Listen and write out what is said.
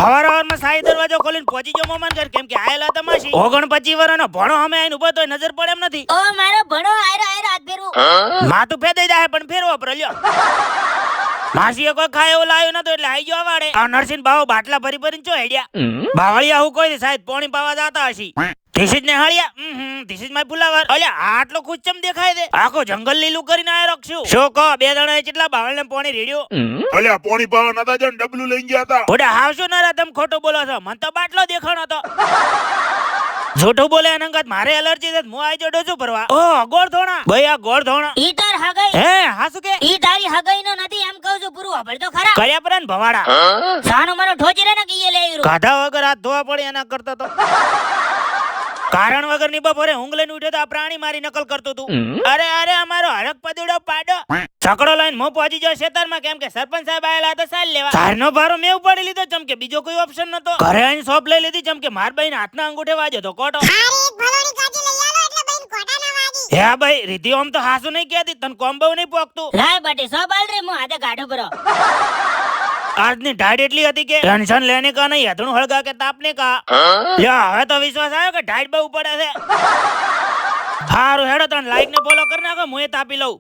હવારમાં સાઈ દરવાજો ખોલીને પહોંચી જો મોમાન ઘર કેમ કે આયેલા તમાશી 29 વર્ષનો ભણો અમે આઈને ઉભો તોય નજર પડે એમ નથી. ઓ મારો ભણો આયરો હાથ ફેરવું માથું ફેદાઈ જાય પણ ફેરવો પ્રલ્યો. માસીએ કોઈ ખાય એવું લાવ્યું નતું એટલે આઈ ગયો વાડે. આ નરસિંહ બાવો બાટલા ભરી ભરીને ચો હેડ્યા. બાવળિયા હું કોઈ સાહેબ પોણી પાવા જાતા હશી. ધીસીજ ને હળિયા ધીસીજ માં ફુલાવર. અલ્યા આટલો ખુશ ચમ દેખાય દે. આખો જંગલ લીલું કરીને આય રખશું. શું કહો બે જણા કેટલા બાવળ ને પોણી રેડ્યો. અલ્યા પોણી પાવા નતા જણ ડબલું લઈ ગયા હતા. ઓડા હાવશું ના તમે ખોટું બોલો છો. મન તો બાટલો દેખાણો હતો. જૂઠું બોલે અનંગત મારે એલર્જી છે હું આઈ જોડો છું ભરવા. ઓ ગોળ ધોણા ભાઈ આ ગોળ ધોણા ઈ તાર હગઈ હે હાસુ કે ઈ તારી હગઈ નો નથી એમ કહું છું પૂરું હબળ તો ખરા. કર્યા પર ભવાડા સાનો મારો ઠોચી રે ને કીએ લે ઈરો ગાધા વગર હાથ ધોવા પડે એના કરતા તો કારણ વગર ની બપોરે ઊંઘ લઈને ઉઠ્યો તો આ પ્રાણી મારી નકલ કરતું તું. અરે અરે અમારો હરક પદુડો પાડો છકડો લઈને મો પહોંચી ગયો ખેતરમાં કેમ કે સરપંચ સાહેબ આયેલા હતા સાલ લેવા. સારનો ભારો મેં ઉપાડી લીધો ચમ કે બીજો કોઈ ઓપ્શન નતો. ઘરે આવીને સોપ લઈ લીધી ચમ કે માર બહેન હાથના અંગૂઠે વાજ્યો તો કોટો. હે ભાઈ રીધી ઓમ તો હાસુ નહીં કહેતી તને કોમ્બો નહીં પોકતું. લાય બટે સો બાલ રે મો હાથે ગાઢો ભરો. આજની ઢાઢ એટલી હતી કે ટેન્શન લેને કા નહીં હેતણું હળગા કે તાપને કા. લ્યો હવે તો વિશ્વાસ આવ્યો કે ઢાઢ બહુ પડે છે. હારું હેડો તને લાઈક ને ફોલો કરી નાખો હું એ તાપી લઉં.